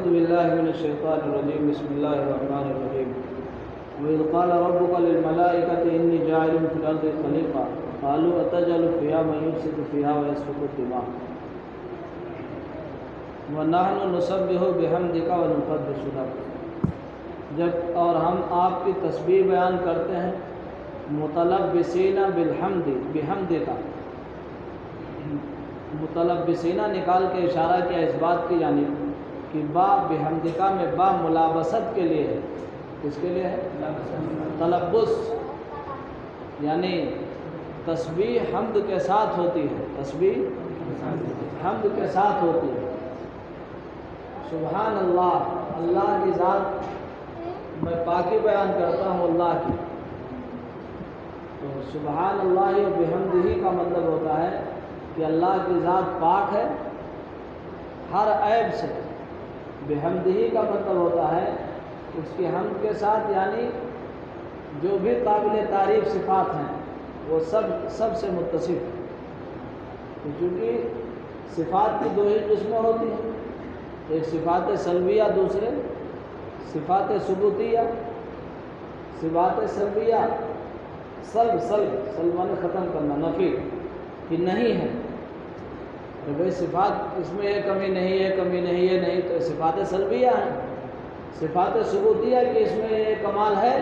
باللہ من الشیطان الرجیم بسم اللہ الرحمن الرحیم وَإِذْ قَالَ رَبُّكَ لِلْمَلَائِكَةِ إِنِّي جَاعِلٌ فِي الْأَرْضِ خَلِيفَةً قَالُوا أَتَجْعَلُ فِيهَا مَن يُفْسِدُ فِيهَا وَيَسْفِكُ الدِّمَاءَ وَنَحْنُ نُسَبِّحُ بِحَمْدِكَ وَنُقَدِّسُ لَكَ جب اور ہم آپ کی تسبیح بیان کرتے ہیں متلبسین بالحمد بحمدک متلبسینہ نکال کے اشارہ کیا اس بات کی جانب کہ با بحمدکا میں با ملابست کے لیے ہے. کس کے لیے ہے؟ تلبس، یعنی تسبیح حمد کے ساتھ ہوتی ہے، تسبیح حمد کے ساتھ ہوتی ہے. سبحان اللہ، اللہ کی ذات میں پاکی بیان کرتا ہوں اللہ کی. تو سبحان اللہ و بحمدہ کا مطلب ہوتا ہے کہ اللہ کی ذات پاک ہے ہر عیب سے. بحمدہ کا مطلب ہوتا ہے اس کی حمد کے ساتھ، یعنی جو بھی قابل تعریف صفات ہیں وہ سب سے متصف ہے. کیونکہ صفات کی دو ہی قسمیں ہوتی ہیں، ایک صفات سلبیہ، دوسرے صفات ثبوتیہ. صفات سلبیہ سلب معنی ختم کرنا، نفی کہ نہیں ہے. تو بھائی صفات اس میں یہ کمی نہیں، یہ کمی نہیں، یہ نہیں، تو صفات سلبیہ ہیں. صفات ثبوتیہ کہ اس میں یہ کمال ہے،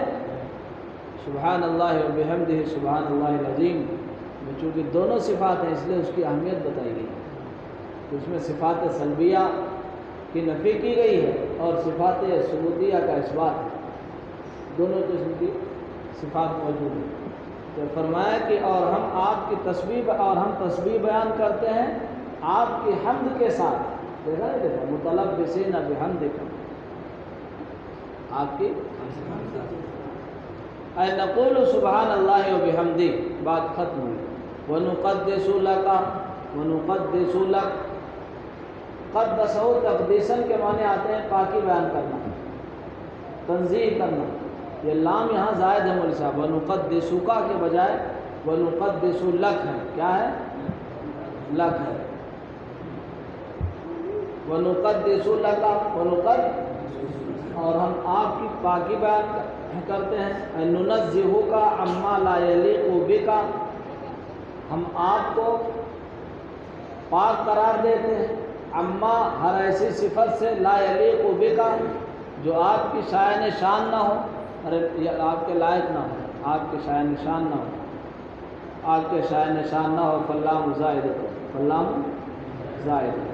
سبحان اللہ و بحمدہ سبحان اللہ العظیم. چونکہ دونوں صفات ہیں اس لیے اس کی اہمیت بتائی گئی. اس میں صفات سلبیہ کی نفی کی گئی ہے اور صفات ثبوتیہ کا اثبات ہے. دونوں قسم کی صفات موجود ہیں. تو فرمایا کہ اور ہم آپ کی تسبیح بیان کرتے ہیں آپ کی حمد کے ساتھ. دیکھا متلبسین بحمدک، آپ کی اے نقول سبحان اللہ و بحمدہ، بات ختم ہوئی. وَنُقَدِّسُ لَكَ وَنُقَدِّسُ لَكَ. قدسہ تقدیساً کے معنی آتے ہیں پاکی بیان کرنا، تنزیہ کرنا. یہ لام یہاں زائد ہے مول صاحب، وَنُقَدِّسُكَ کے بجائے وَنُقَدِّسُ لَكَ ہے. کیا ہے؟ لَكَ ہے. وَنُقَدِّسُ لَكَ اور ہم آپ کی پاکی بیان کرتے ہیں. نُنَزِّهُكَ عَمَّا لَا يَلِيقُ بِكَ، ہم آپ کو پاک قرار دیتے ہیں. عما ہر ایسی صفت سے لا یلیق بکا جو آپ کی شائن شان نہ ہو، آپ کے لائق نہ ہو، آپ کے شائن شان نہ ہو، آپ کے شائن شان نہ ہو. فلام زائد ہو، فلام زائد ہو،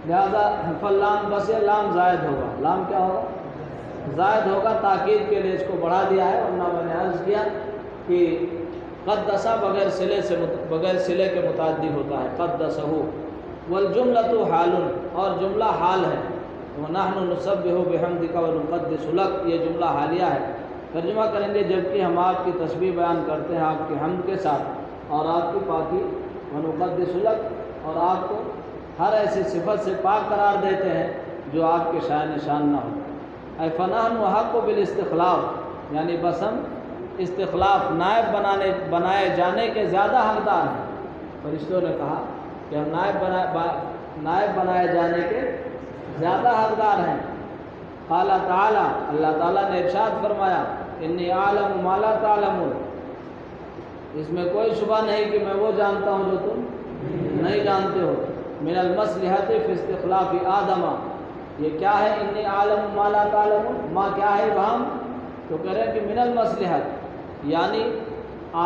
لہذا فلام بس یہ لام زائد ہوگا. لام کیا ہوگا؟ زائد ہوگا. تاکید کے لیے اس کو بڑھا دیا ہے. ورنہ میں نے عرض کیا کہ قدسہ بغیر صلے کے متعدی ہوتا ہے. قدسہ والجملۃ حال، اور جملہ حال ہے. وَنَحْنُ نُسَبِّحُ بِحَمْدِكَ وَنُقَدِّسُ لَكَ، یہ جملہ حالیہ ہے. ترجمہ کریں گے جبکہ ہم آپ کی تسبیح بیان کرتے ہیں آپ کی حمد کے ساتھ اور آپ کی پاکی. وَنُقَدِّسُ لَكَ، اور آپ کو ہر ایسی صفت سے پاک قرار دیتے ہیں جو آپ کے شائن شان نہ ہو. اے فَنَحْنُ حَقُّ بِالِاسْتِخْلَافِ، یعنی بس ہم استخلاف نائب بنائے جانے کے زیادہ حقدار ہیں. فرشتوں نے کہا کہ ہم نائب بنائے جانے کے زیادہ حقدار ہیں. قال تعالی، اللہ تعالیٰ نے ارشاد فرمایا انی اعلم ما لا تعلمون، اس میں کوئی شبہ نہیں کہ میں وہ جانتا ہوں جو تم نہیں جانتے ہو. من المصلحۃ فی استخلاف آدم، یہ کیا ہے؟ انی اعلم ما لا تعلمون، ما کیا ہے ابہام؟ تو کہہ رہے ہیں کہ من المصلحت، یعنی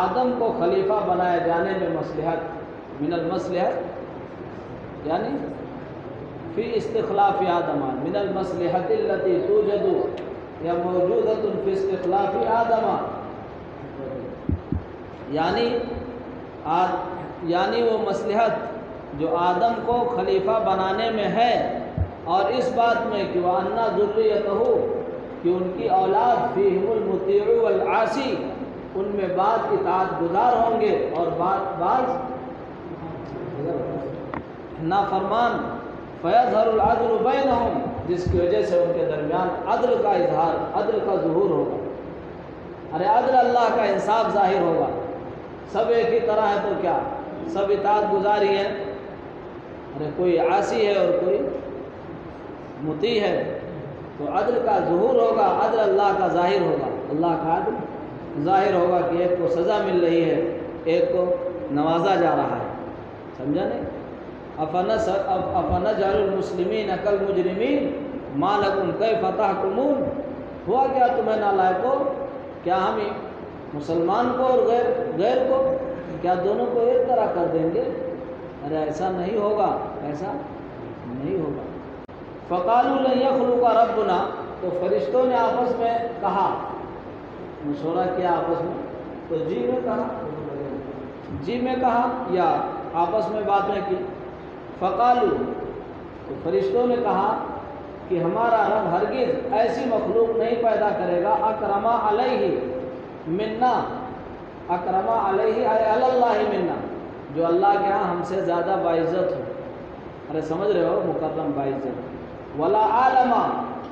آدم کو خلیفہ بنائے جانے میں مصلحت. من المصلحت یعنی فی استخلاف آدم، من المصلحت التي توجد یا موجودۃ فی استخلاف آدم، یعنی وہ مصلحت جو آدم کو خلیفہ بنانے میں ہے اور اس بات میں کہ وَأَنَّ ذُرِّيَّتَهُ، کہ ان کی اولاد فیہم المطیع والعاصی، ان میں بعض اطاعت گزار ہوں گے اور بعض نافرمان. فَيَظْهَرُ الْعَدْلُ بَيْنَهُمْ، جس کی وجہ سے ان کے درمیان عدل کا اظہار، عدل کا ظہور ہوگا. ارے عدل اللہ کا انصاف ظاہر ہوگا. سب ایک ہی طرح ہے تو کیا، سب اطاعت گزاری ہیں. ارے کوئی عاصی ہے اور کوئی مطیع ہے تو عدل کا ظہور ہوگا، عدل اللہ کا ظاہر ہوگا، اللہ کا عدل ظاہر ہوگا کہ ایک کو سزا مل رہی ہے، ایک کو نوازا جا رہا ہے، سمجھا نہیں؟ افنجعل المسلمین کالمجرمین ما لکم کیف تحکمون، ہوا کیا تمہیں نالائقو، کیا ہم مسلمان کو اور غیر کو کیا دونوں کو ایک طرح کر دیں گے؟ ارے ایسا نہیں ہوگا، ایسا نہیں ہوگا۔ فقالوا لن يخلق ربنا، تو فرشتوں نے آپس میں کہا، مشورہ کیا آپس میں، تو جی میں کہا یا آپس میں باتیں کی۔ فقالوا، تو فرشتوں نے کہا کہ ہمارا رب ہرگز ایسی مخلوق نہیں پیدا کرے گا اکرم علیہ منا، اکرم علیہ اے اللہ منا، جو اللہ کے ہاں ہم سے زیادہ باعزت ہو، ارے سمجھ رہے ہو، مکرم باعزت، ولا عالم،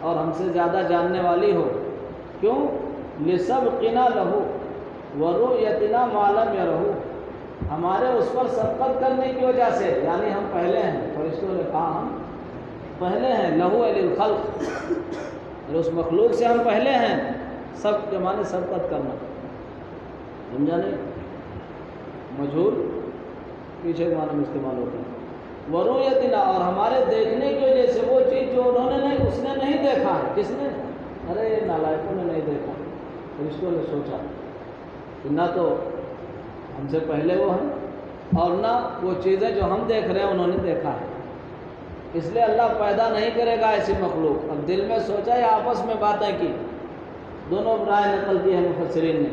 اور ہم سے زیادہ جاننے والی ہو، کیوں؟ لسبقنا لہو ورؤیتنا ما لم یرہو، ہمارے اس پر سبقت کرنے کی وجہ سے، یعنی ہم پہلے ہیں، فرشتوں نے کہا ہم پہلے ہیں، لہو للخلق، اور اس مخلوق سے ہم پہلے ہیں، سب کے معنی سبقت کرنا، سمجھا نہیں؟ مجہول پیچھے کے معنی میں استعمال ہوتا ہے۔ ورؤیتنا، اور ہمارے دیکھنے کی وجہ سے، وہ چیز جو انہوں نے نہیں، اس نے نہیں دیکھا ہے، کس نے؟ ارے نالائقوں نے نہیں دیکھا، فرشتوں نے سوچا کہ نہ تو ہم سے پہلے وہ ہیں اور نہ وہ چیزیں جو ہم دیکھ رہے ہیں انہوں نے دیکھا ہے، اس لیے اللہ پیدا نہیں کرے گا ایسی مخلوق۔ اب دل میں سوچا یا آپس میں باتیں کی، دونوں رائے نقل کی ہے مفسرین نے۔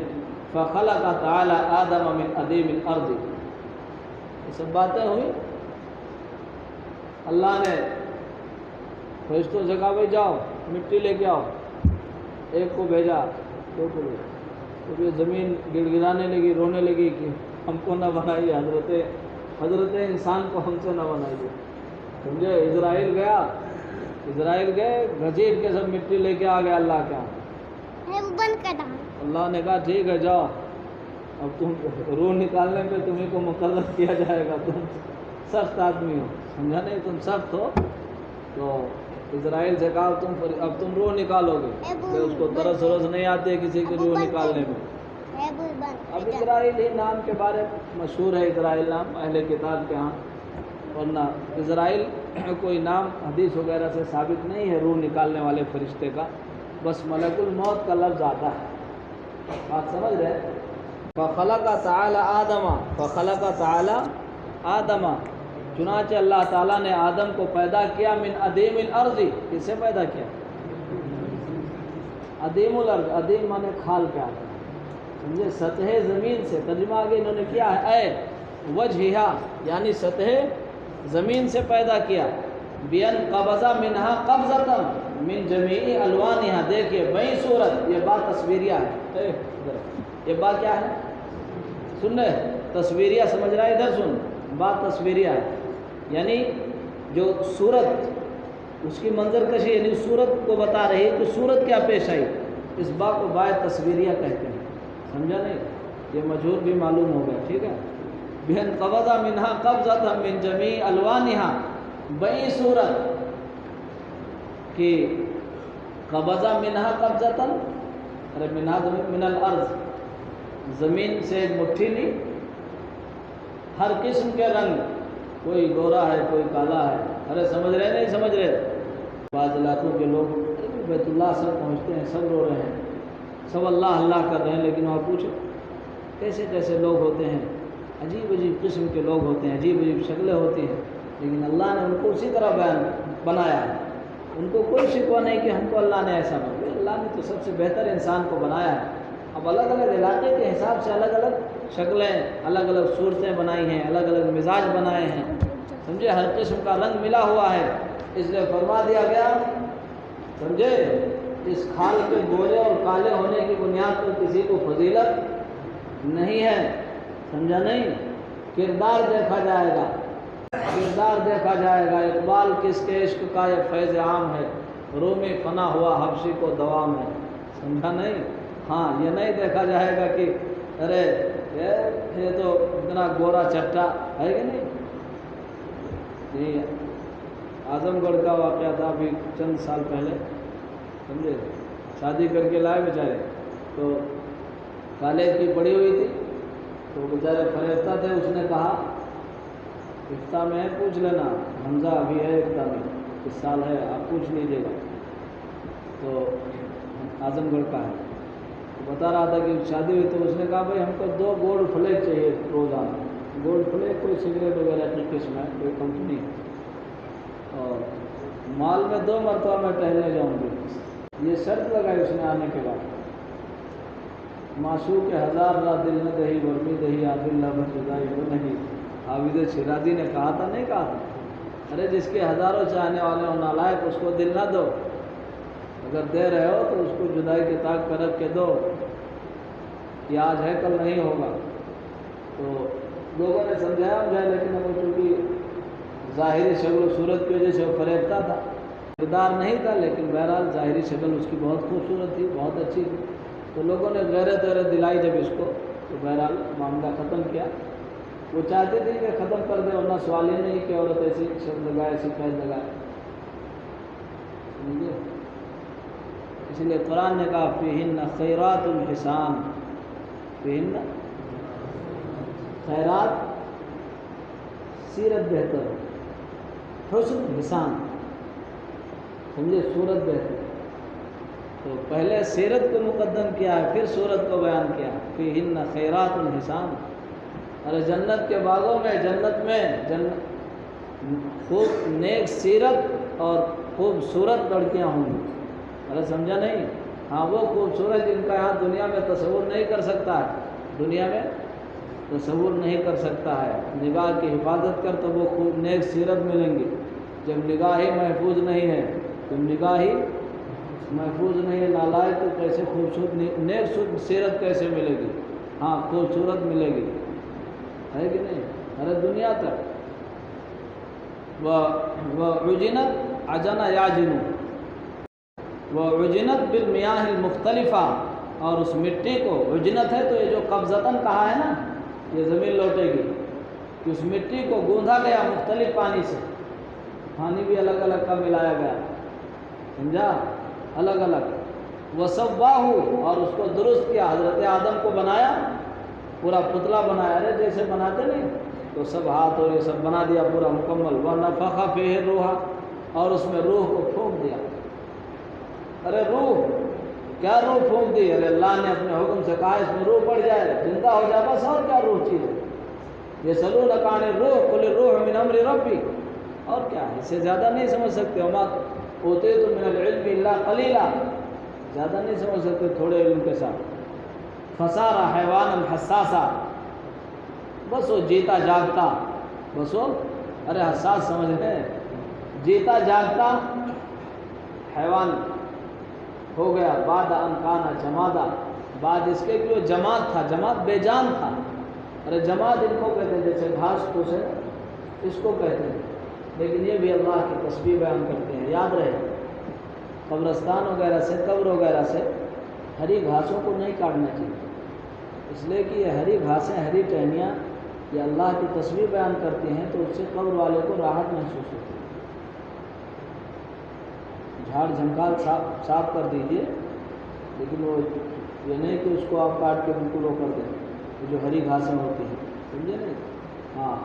فخلق تعالی آدم من عدیم الارض، یہ سب باتیں ہوئی، اللہ نے فرشتوں سے کہا بھائی جاؤ مٹی لے کے آؤ، ایک کو بھیجا، دو کو بھیجا، تو یہ زمین گڑ گڑانے لگی، رونے لگی کہ ہم کو نہ بنائیے، حضرت انسان کو ہم سے نہ بنائیے، سمجھے؟ اسرائیل گئے گھسیٹ کے سب مٹی لے کے آ گئے اللہ کے ہاں، اللہ نے کہا ٹھیک ہے جاؤ، اب تم روح نکالنے پہ تمہیں کو مقرر کیا جائے گا، تم سخت آدمی ہو، سمجھا نہیں؟ تم سخت ہو، تو اسرائیل سے کہا اب تم روح نکالو گے، کہ اس کو ترس نہیں آتے کسی کی روح نکالنے میں۔ اب اسرائیل ہی نام کے بارے مشہور ہے، اسرائیل نام اہل کتاب کے ہاں، ورنہ اسرائیل کوئی نام حدیث وغیرہ سے ثابت نہیں ہے روح نکالنے والے فرشتے کا، بس ملک الموت کا لفظ آتا ہے، بات سمجھ رہے؟ فخلق تعالی آدم، فخلق تعالی آدم، چنانچہ اللہ تعالیٰ نے آدم کو پیدا کیا من عدیم الارض، کس سے پیدا کیا؟ عدیم الارض، عدیم مانے کھال کے آتا ہے، سمجھے؟ سطح زمین سے، ترجمہ آگے انہوں نے کیا ہے، اے وجہہا، یعنی سطح زمین سے پیدا کیا، بین قبضہ منہا قبضتا من جمیع الوانہا، دیکھیے بئی صورت، یہ بات تصویریہ ہے، یہ بات کیا ہے؟ سن رہے؟ تصویریہ سمجھ رہا ہے؟ ادھر سن، بات تصویریہ ہے، یعنی جو صورت اس کی منظر کشی، یعنی صورت کو بتا رہی تو صورت کیا پیش آئی، اس بات کو بات تصویریہ کہتے ہیں، سمجھا نہیں؟ یہ مجہول بھی معلوم ہو گیا، ٹھیک ہے؟ بہن قبضہ منہا قبضہ من جمیع الوانہا، بئی صورت کہ قبضہ منہا قبضہ، ارے منہا من الارض، زمین سے ایک مٹھی لی، ہر قسم کے رنگ، کوئی گورا ہے کوئی کالا ہے، ارے سمجھ رہے نہیں سمجھ رہے؟ بعض علاقوں کے لوگ بیت اللہ سب پہنچتے ہیں، سب رو رہے ہیں، سب اللہ اللہ کر رہے ہیں، لیکن وہاں پوچھو کیسے کیسے لوگ ہوتے ہیں، عجیب عجیب قسم کے لوگ ہوتے ہیں، عجیب عجیب شکلیں ہوتی ہیں، لیکن اللہ نے ان کو اسی طرح بنایا ہے، ان کو کوئی شکوہ نہیں کہ ہم کو اللہ نے ایسا بنایا، اللہ نے تو سب سے بہتر انسان کو بنایا ہے، اب الگ الگ علاقے کے حساب سے الگ الگ شکلیں، الگ الگ صورتیں بنائی ہیں، الگ الگ مزاج بنائے ہیں، سمجھے؟ ہر قسم کا رنگ ملا ہوا ہے، اس لیے فرما دیا گیا، سمجھے؟ اس کھال کے گورے اور کالے ہونے کی بنیاد پر کسی کو فضیلت نہیں ہے، سمجھا نہیں؟ کردار دیکھا جائے گا، کردار دیکھا جائے گا، اقبال کس کے عشق کا یہ فیض عام ہے، رومی فنا ہوا حبشی کو دوام ہے، سمجھا نہیں؟ ہاں یہ نہیں دیکھا جائے گا کہ ارے یہ تو اتنا گورا چٹا ہے کہ نہیں، اعظم گڑھ کا واقعہ تھا ابھی چند سال پہلے، سمجھے، شادی کر کے لائے بیچارے، تو کالج کی پڑھی ہوئی تھی، تو بیچارے فریفتہ تھے، اس نے کہا افتاء میں ہے پوچھ لینا، حمزہ ابھی ہے افتاء میں، اس سال ہے، آپ پوچھ لیجیے گا، تو اعظم گڑھ کا ہے، تو بتا رہا تھا کہ شادی ہوئی، تو اس نے کہا بھائی ہم کو 2 گولڈ فلیگ چاہیے روزانہ، گولڈ فلیگ کوئی سگریٹ وغیرہ کی قسم ہے، کوئی کمپنی، اور مال میں 2 مرتبہ میں ٹہلنے جاؤں گی، یہ شرط لگائی اس نے آنے کے بعد، معشوق 1000 را دل نہ دہی ورمی دہی عادل لب جدائی ہو نہیں، عابد شیرازی نے کہا تھا، نہیں کہا تھا، ارے جس کے ہزاروں چاہنے والے ہو نالائق، اس کو دل نہ دو، اگر دے رہے ہو تو اس کو جدائی کے طاق پر رکھ کے دو، کہ آج ہے کل نہیں ہوگا۔ تو لوگوں نے سمجھایا مجھے، لیکن وہ چونکہ ظاہری شکل و صورت کی وجہ سے وہ فریفتہ تھا، کردار نہیں تھا، لیکن بہرحال ظاہری شکل اس کی بہت خوبصورت تھی، بہت اچھی تھی، تو لوگوں نے غیرت دلائی جب اس کو، تو بہرحال معاملہ ختم کیا۔ وہ چاہتے تھے کہ ختم کر دیں، ورنہ سوال ہی نہیں کہ عورت ایسی شرط لگائے، ایسی قید لگائے، سمجھے، اس لیے قرآن نے کہا فیہن خیرات الحسان، فیہن خیرات، سیرت بہتر، حسن حسان، سمجھے، صورت بہتر، تو پہلے سیرت کو مقدم کیا ہے، پھر صورت کو بیان کیا، فیہن خیرات الحسان، ارے جنت کے باغوں میں، جنت میں خوب نیک سیرت اور خوبصورت لڑکیاں ہوں گی، ارے سمجھا نہیں، ہاں وہ خوبصورت جن کا یہاں دنیا میں تصور نہیں کر سکتا ہے، دنیا میں تصور نہیں کر سکتا ہے، نگاہ کی حفاظت کر تو وہ خوب نیک سیرت ملیں گی، جب نگاہ ہی محفوظ نہیں ہے، جب نگاہ ہی محفوظ نہیں ہے، نالائق تو کیسے خوبصورت نیک سیرت کیسے ملے گی، ہاں خوبصورت ملے گی، ہے کہ نہیں، ارے دنیا تک، وَعُجِنَتْ عَجَنَ يَعْجِنُ وَعُجِنَتْ بِالْمِيَاهِ الْمُخْتَلِفَةِ، اور اس مٹی کو، عجنت ہے تو یہ جو قبضتاً کہا ہے نا، یہ زمین لوٹے گی، کہ اس مٹی کو گوندھا گیا مختلف پانی سے، پانی بھی الگ الگ کا ملایا گیا، سمجھا، الگ الگ، وَسَوَّاهُ، اور اس کو درست کیا، حضرت آدم کو بنایا، پورا پتلا بنایا، ارے جیسے بناتے نہیں، تو سب ہاتھ اور یہ سب بنا دیا پورا مکمل، وَنَفَخَ فِيهِ الرُّوحَ، اور اس میں روح کو پھونک دیا، ارے روح، کیا روح پھونک دی، ارے اللہ نے اپنے حکم سے کہا اس میں روح پڑ جائے، زندہ ہو جائے، بس، اور کیا روح چیز ہے، یسألونک عن الروح قل الروح من امر ربی، اور کیا ہے، اس سے زیادہ نہیں سمجھ سکتے، وما اوتیتم من العلم الا قلیلا، زیادہ نہیں سمجھ سکتے تھوڑے علم کے ساتھ، فصار حیوانا حساسا، بس وہ جیتا جاگتا، بس وہ، ارے حساس سمجھتے ہیں، جیتا جاگتا حیوان ہو گیا، بعد ان کانا جمادا، بعد اس کے کہ وہ جماد تھا، جماد بے جان تھا، ارے جماد ان کو کہتے ہیں، جیسے گھاس پھوس ہے اس کو کہتے ہیں، لیکن یہ بھی اللہ کی تسبیح بیان کرتے ہیں، یاد رہے، قبرستان وغیرہ سے، قبر وغیرہ سے ہری گھاسوں کو نہیں کاٹنا چاہیے، اس لیے کہ یہ ہری گھاسیں، ہری ٹہنیاں یہ اللہ کی تسبیح بیان کرتی ہیں، تو اس سے قبر والے کو راحت محسوس ہوتی ہے، جھاڑ جھنکال صاف کر دیجئے، لیکن وہ یہ نہیں کہ اس کو آپ کاٹ کے بالکل وہ کر دیں، جو ہری گھاسیں ہوتی ہیں، سمجھے نہیں، ہاں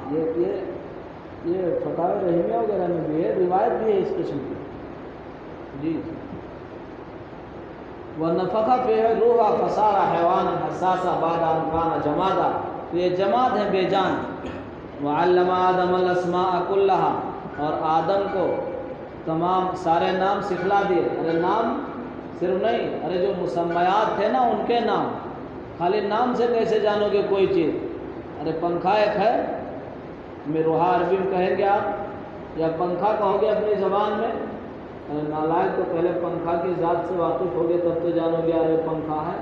یہ فتاوی رحیمیہ وغیرہ میں بھی ہے، روایت بھی ہے اس قسم کی، جی، وَنَفَخَ فِيهِ الرُّوحَ فَصَارَ حَيْوَانًا حَسَّاسًا بَعْدَ أَن كَانَ جَمَادًا، تو یہ جماد ہیں بے جان، وَعَلَّمَ آدَمَ الْأَسْمَاءَ كُلَّهَا، اور آدم کو تمام سارے نام سکھلا دیے، ارے نام صرف نہیں، ارے جو مسمیات تھے نا ان کے نام، خالی نام سے کیسے جانو گے کوئی چیز، ارے پنکھا ایک ہے، مروحہ عربی میں کہیں گے آپ، یا پنکھا کہو گے اپنی زبان میں، ارے نالائق تو پہلے پنکھا کی ذات سے واقف ہوگے تب تو جانو گے یہ پنکھا ہے،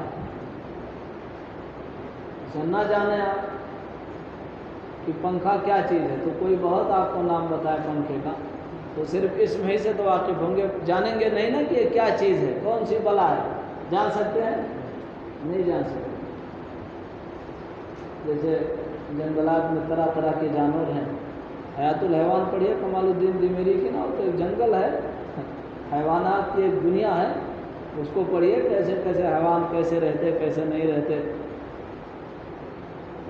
نہ جانے آپ کہ پنکھا کیا چیز ہے، تو کوئی بہت آپ کو نام بتائے پنکھے کا، تو صرف اسم ہی سے تو واقف ہوں گے، جانیں گے نہیں نا کہ یہ کیا چیز ہے، کون سی بلا ہے، جان سکتے ہیں، نہیں جان سکتے، جیسے جنگلات میں طرح طرح کے جانور ہیں، حیات الحیوان پڑھیے کمال الدین دیمیری کی نا، تو ایک جنگل ہے، حیوانات کی ایک دنیا ہے، اس کو پڑھیے کیسے کیسے حیوان کیسے رہتے کیسے نہیں رہتے،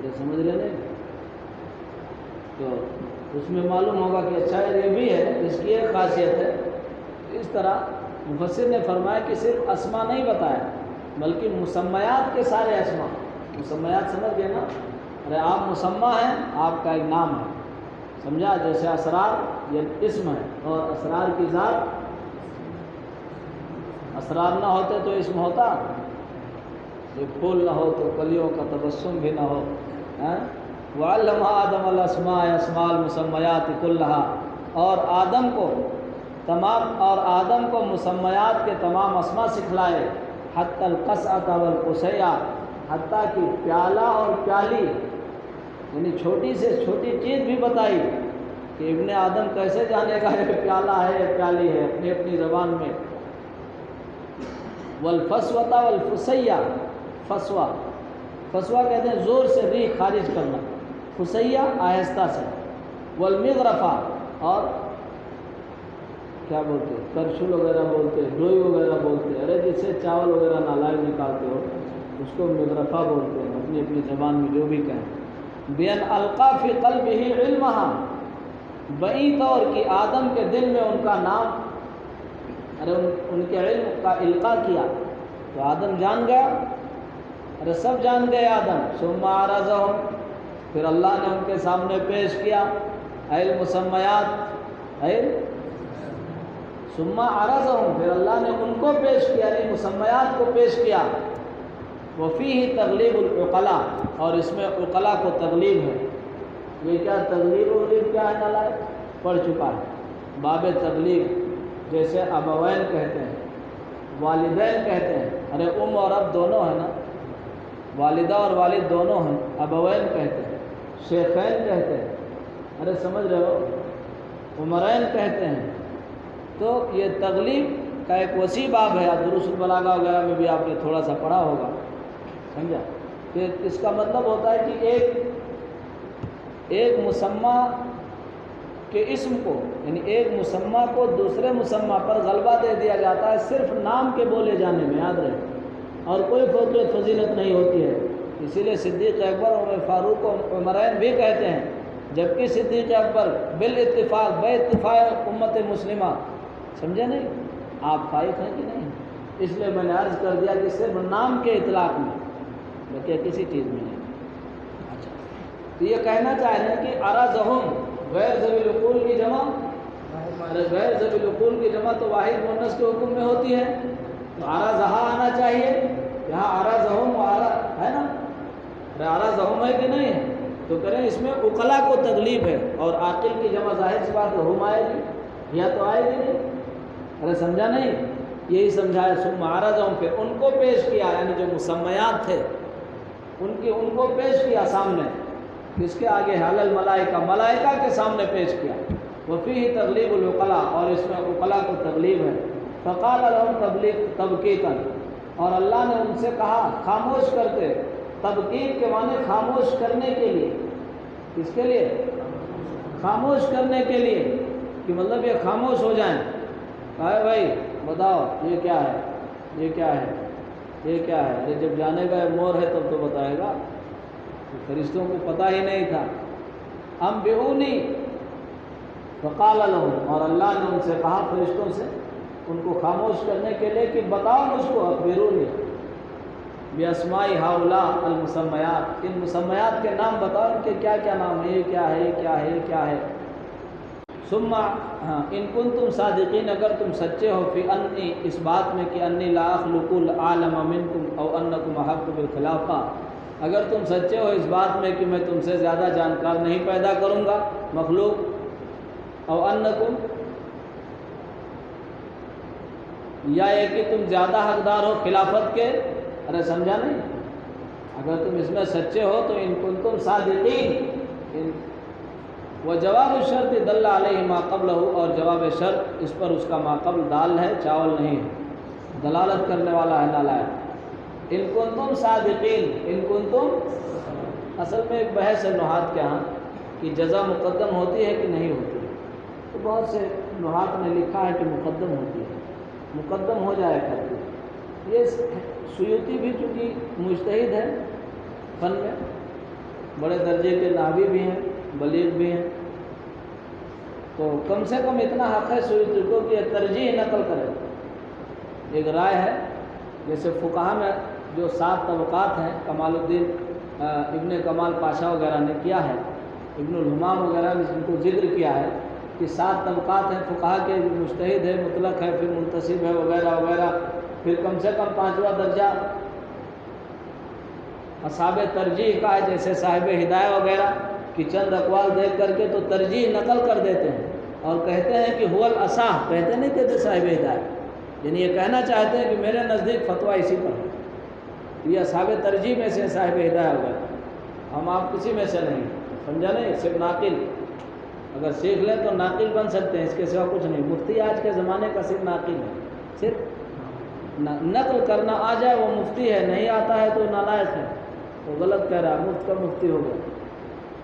یہ سمجھ رہے نہیں؟ تو اس میں معلوم ہوگا کہ اچھا یہ بھی ہے، اس کی ایک خاصیت ہے۔ اس طرح مفسر نے فرمایا کہ صرف اسما نہیں بتایا بلکہ مسمیات کے سارے اسما، مسمیات سمجھ گئے نا؟ ارے آپ مسمع ہیں، آپ کا ایک نام ہے، سمجھا؟ جیسے اسرار یہ اسم ہے، اور اسرار کی ذات، اسرار نہ ہوتے تو اسم ہوتا، یہ پھول نہ ہو تو کلیوں کا تبسم بھی نہ ہو۔ وَعَلَّمَ آدَمَ الْأَسْمَاءَ أَسْمَاءَ الْمُسَمَّيَاتِ كُلَّهَا، اور آدم کو مسمیات کے تمام اسما سکھلائے، حتی القصعۃ والقصیہ، حتیٰ کہ پیالہ اور پیالی، یعنی چھوٹی سے چھوٹی چیز بھی بتائی کہ ابن آدم کیسے جانے گا یہ پیالہ ہے یہ پیالی ہے، اپنی اپنی زبان میں۔ والفسوۃ والفسیہ، فسوہ، فسوہ کہتے ہیں زور سے ریح خارج کرنا، فسیہ آہستہ سے، والمغرفہ، اور کیا بولتے ہیں، کرچھل وغیرہ بولتے ہیں، ڈوئی وغیرہ بولتے ہیں، ارے جس سے چاول وغیرہ نالائق نکالتے ہو اس کو مغرفہ بولتے ہیں، اپنی اپنی زبان میں جو بھی کہیں۔ بین القا فی قلبہ علمہا، بئی طور کی آدم کے دل میں ان کا نام، ارے ان کے علم کا القاء کیا تو آدم جان گیا، ارے سب جان گئے آدم۔ ثم عرضہم، پھر اللہ نے ان کے سامنے پیش کیا المسمیات، ثم عرضہم، پھر اللہ نے ان کو پیش کیا، یعنی مسمیات کو پیش کیا۔ وفیہ تغلیب العقلاء، اور اس میں عقلاء کو تغلیب ہے۔ یہ کیا تغلیب وغلیب کیا ہے نالائق؟ پڑھ چکا ہے باب تغلیب، جیسے ابوین کہتے ہیں، والدین کہتے ہیں، ارے اور اب دونوں ہیں نا، والدہ اور والد دونوں ہیں، ابوین کہتے ہیں، شیخین کہتے ہیں، ارے سمجھ رہے ہو، عمرین کہتے ہیں۔ تو یہ تغلیب کا ایک وسیع باب ہے، دروس البلاغہ وغیرہ میں بھی آپ نے تھوڑا سا پڑھا ہوگا، سمجھا؟ کہ اس کا مطلب ہوتا ہے کہ ایک مسمى کے اسم کو، یعنی ایک مسمى کو دوسرے مسمى پر غلبہ دے دیا جاتا ہے صرف نام کے بولے جانے میں، یاد رہے، اور کوئی فوقیت فضیلت نہیں ہوتی ہے۔ اسی لیے صدیق اکبر عمر فاروق کو عمرین بھی کہتے ہیں، جبکہ صدیق اکبر بالاتفاق، بے اتفاق امت مسلمہ، سمجھے نہیں؟ آپ فائق ہیں کہ نہیں؟ اس لیے میں نے عرض کر دیا کہ صرف نام کے اطلاق میں، بلکہ کسی چیز میں نہیں۔ اچھا، تو یہ کہنا چاہ رہے ہیں کہ ارزہم غیر ذوی العقول کی جمع، غیر ذوی العقول کی جمع تو واحد مؤنث کے حکم میں ہوتی ہے، تو ارزہا آنا چاہیے، یہاں ارزہم ہے نا، ارزہم ہے کہ نہیں ہے؟ تو کریں اس میں عقلاء کو تغلیب ہے، اور عاقل کی جمع ظاہر سی بات ہے ہم آئے گی، یا تو آئے گی نہیں، ارے سمجھا نہیں؟ یہی سمجھایا۔ ثم عرضہم، پھر ان کو پیش کیا، یعنی جو مسمیات تھے ان کو پیش کیا سامنے، کس کے آگے؟ حل الملائکہ، ملائکہ کے سامنے پیش کیا۔ وفیہ تغلیب العقلاء، اور اس میں عقلاء کو تغلیب ہے۔ فقال لهم تبکیتا، اور اللہ نے ان سے کہا خاموش کرتے، تبکیت کے معنی خاموش کرنے کے لیے، کس کے لیے؟ خاموش کرنے کے لیے، کہ مطلب یہ خاموش ہو جائیں، کہا بھائی بتاؤ یہ کیا ہے، یہ کیا ہے، یہ کیا ہے؟ ارے جب جانے گا مور ہے تب تو بتائے گا، فرشتوں کو پتہ ہی نہیں تھا۔ انبئونی، فقال لهم، اور اللہ نے ان سے کہا فرشتوں سے ان کو خاموش کرنے کے لیے کہ بتاؤ مجھ کو، اخبرونی باسماء هؤلاء المسمیات، ان مسمیات کے نام بتاؤ، ان کے کیا کیا نام ہے، یہ کیا ہے، یہ کیا ہے، یہ کیا ہے۔ ثم ان کنتم صادقین، اگر تم سچے ہو، فی انی، اس بات میں کہ انی لا اخلق العالم منکم او انکم احق بالخلافہ، اگر تم سچے ہو اس بات میں کہ میں تم سے زیادہ جانکار نہیں پیدا کروں گا مخلوق، او انکم، یا یہ کہ تم زیادہ حقدار ہو خلافت کے، ارے سمجھا نہیں؟ اگر تم اس میں سچے ہو تو ان کنتم صادقین، وہ جواب الشرط دل علیہ ما قبلہ، اور جواب شرط اس پر اس کا ما قبل دال ہے، چاول نہیں ہے، دلالت کرنے والا ہے نالائق۔ ان کنتم صادقین، ان کنتم، اصل میں ایک بحث ہے نحات کے ہاں کہ جزا مقدم ہوتی ہے کہ نہیں ہوتی ہے؟ تو بہت سے نحات نے لکھا ہے کہ مقدم ہوتی ہے، مقدم ہو جایا کرتی ہے۔ یہ سیوطی بھی چونکہ مجتہد ہے فن میں، بڑے درجے کے نحوی بھی ہیں، بلیغ بھی ہیں، تو کم سے کم اتنا حق ہے سیوطی کو کہ ترجیح نقل کرے۔ ایک رائے ہے، جیسے فقہا میں جو 7 طبقات ہیں، کمال الدین ابن کمال پاشا وغیرہ نے کیا ہے، ابن الحمام وغیرہ نے جن کو ذکر کیا ہے کہ 7 طبقات ہیں فقہا کے، مجتہد ہے، مطلق ہے، پھر منتسب ہے وغیرہ وغیرہ، پھر کم سے کم 5واں درجہ اصحاب ترجیح کا ہے، جیسے صاحب ہدایہ وغیرہ کی چند اقوال دیکھ کر کے تو ترجیح نقل کر دیتے ہیں اور کہتے ہیں کہ هو الاصح، کہتے نہیں کہتے صاحب ہدایہ، یعنی یہ کہنا چاہتے ہیں کہ میرے نزدیک فتویٰ اسی پر ہے۔ یہ اصحاب ترجیح میں سے صاحب ہدایہ وغیرہ، ہم آپ کسی میں سے نہیں، سمجھا نہیں، صرف ناقل، اگر سیکھ لیں تو ناقل بن سکتے ہیں، اس کے سوا کچھ نہیں۔ مفتی آج کے زمانے کا صرف ناقل ہے، صرف نقل کرنا آ جائے وہ مفتی ہے، نہیں آتا ہے تو نالائق ہے، وہ غلط کہہ رہا ہے، مفت کا مفتی ہو گیا،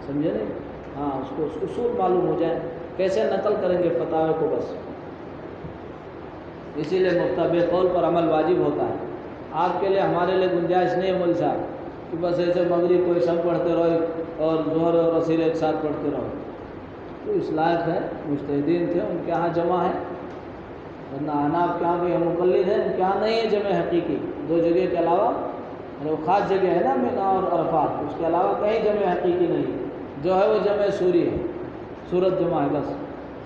سمجھے نہیں؟ ہاں، اس کو اصول معلوم ہو جائے، کیسے نقل کریں گے فتاوی کو، بس اسی لیے مفتبع قول پر عمل واجب ہوتا ہے۔ آپ کے لیے ہمارے لیے گنجائش نہیں ہے مول صاحب کہ بس ایسے مغرب کو عشاء پڑھتے رہو اور ظہر اور عصر ایک ساتھ پڑھتے رہو، تو اس لائق ہے، مجتہدین تھے، ان کے ہاں جمع ہے، ورنہ احناف کے ہاں بھی ہم مقلد ہیں، ان کے ہاں نہیں ہے جمع حقیقی، 2 جگہ کے علاوہ، وہ خاص جگہ ہے نا مینا اور عرفات، اس کے علاوہ کہیں جمع حقیقی نہیں، جو ہے وہ جمع سوری ہے، صورت جمع ہے بس،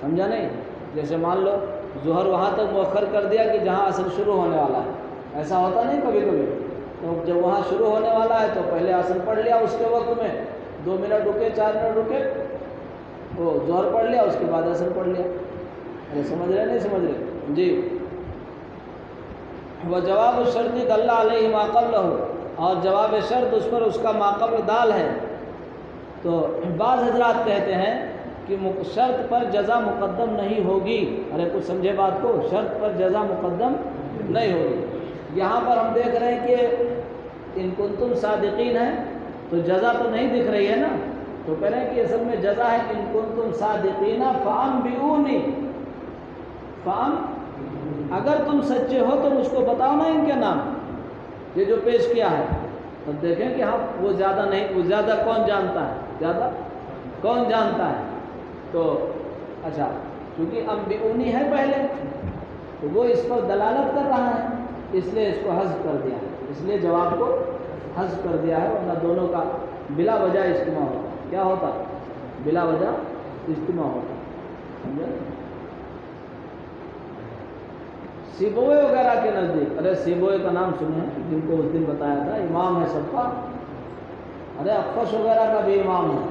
سمجھا نہیں؟ جیسے مان لو ظہر وہاں تک مؤخر کر دیا کہ جہاں عصر شروع ہونے والا ہے، ایسا ہوتا نہیں کبھی کبھی، تو جب وہاں شروع ہونے والا ہے تو پہلے عصر پڑھ لیا، اس کے وقت میں 2 منٹ رکے، 4 منٹ رکے، وہ ظہر پڑھ لیا، اس کے بعد عصر پڑھ لیا۔ ارے سمجھ رہے نہیں سمجھ رہے؟ جی۔ وجواب الشرط دل علیہ ما قبلہ، اور جواب شرط اس پر اس کا ما قبل دال ہے۔ تو بعض حضرات کہتے ہیں کہ شرط پر جزا مقدم نہیں ہوگی، ارے کچھ سمجھے بات کو، شرط پر جزا مقدم نہیں ہوگی۔ یہاں پر ہم دیکھ رہے ہیں کہ ان کنتم صادقین ہے، تو جزا تو نہیں دکھ رہی ہے نا، تو کہہ رہے ہیں کہ اصل میں جزا ہے ان کنتم صادقین فانبئونی، اگر تم سچے ہو تو مجھ کو بتاؤ نا ان کے نام، یہ جو پیش کیا ہے، تب دیکھیں کہ ہاں وہ زیادہ نہیں، وہ زیادہ کون جانتا ہے، زیادہ کون جانتا ہے، تو اچھا چونکہ انبئونی ہے پہلے تو وہ اس پر دلالت کر رہا ہے، اس لیے اس کو حذف کر دیا، اس لیے جواب کو حذف کر دیا ہے، ورنہ دونوں کا بلا وجہ اجتماع ہوتا، کیا ہوتا، بلا وجہ اجتماع ہوتا، سمجھے؟ سیبوئے وغیرہ کے نزدیک، ارے سیبوئے کا نام سنے ہیں، جن کو اس دن بتایا تھا، امام ہے سب کا، ارے اخفش وغیرہ کا بھی امام ہے،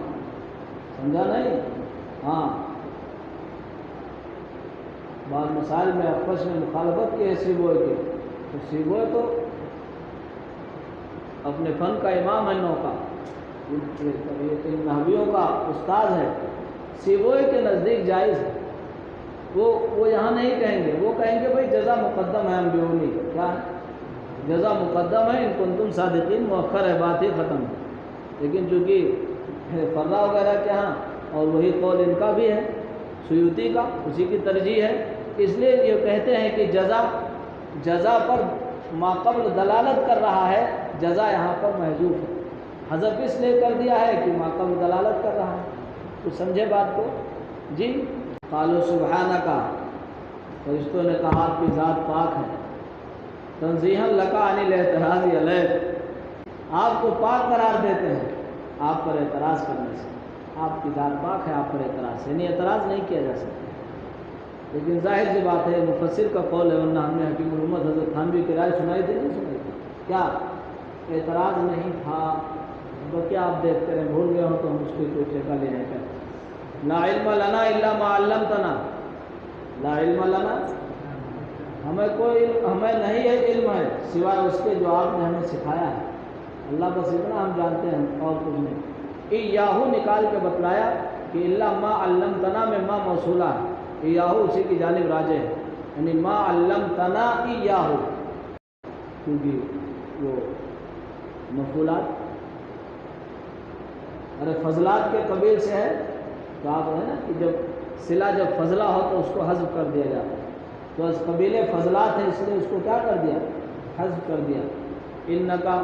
سمجھا نہیں؟ ہاں، بعض مسائل میں اخفش نے مخالفت کی ہے سیبوئے کے، تو سیبوئے تو اپنے فن کا امام ہے، نو کا، نحویوں کا استاد ہے، سیبوئے کے نزدیک جائز ہے، وہ یہاں نہیں کہیں گے، وہ کہیں گے بھائی جزا مقدم ہے انبئونی، کیا ہے؟ جزا مقدم ہے ان کنتم صادقین، مؤخر ہے، بات ہی ختم ہے۔ لیکن چونکہ فرا وغیرہ کے ہاں، اور وہی قول ان کا بھی ہے، سیوطی کا، اسی کی ترجیح ہے، اس لیے یہ کہتے ہیں کہ جزا پر ما قبل دلالت کر رہا ہے، جزا یہاں پر محذوف ہے، حذف اس لیے کر دیا ہے کہ ما قبل دلالت کر رہا ہے، تو سمجھے بات کو؟ جی۔ قالوا سبحانک، فرشتوں نے کہا آپ کی ذات پاک ہے، تنزیہا لک عن الاعتراض علیک، آپ کو پاک قرار دیتے ہیں آپ پر اعتراض کرنے سے، آپ کی ذات پاک ہے، آپ پر اعتراض سے، یعنی اعتراض نہیں کیا جا سکتا، لیکن ظاہر سی بات ہے مفسر کا قول ہے، ورنہ ہم نے حکیم الامت حضرت تھانوی کی رائے سنائی تھی نہیں سنائی تھی، کیا اعتراض نہیں تھا، تو کیا آپ دیکھتے ہیں، بھول گئے ہو تو ہم اس کی کوئی ٹھیکہ لے رہے ہیں، لا علم لنا الا ما علمتنا، لا علم لنا، ہمیں نہیں ہے علم ہے سوائے اس کے جو آپ نے ہمیں سکھایا ہے، اللہ بس اتنا ہم جانتے ہیں اور کچھ نہیں۔ ایاہو نکال کے بتلایا کہ الا ما علمتنا میں ما موصولہ ہے، ایاہو اسی کی جانب راجع ہے، یعنی ما علمتنا ایاہو، کیونکہ وہ مفعولات، ارے فضلات کے قبیل سے ہے، تو آپ ہے نا کہ جب صلہ جب فضلہ ہو تو اس کو حذف کر دیا جاتا ہے، تو اس قبیلے فضلات ہیں اس لیے اس کو کیا کر دیا، حذف کر دیا۔ انکا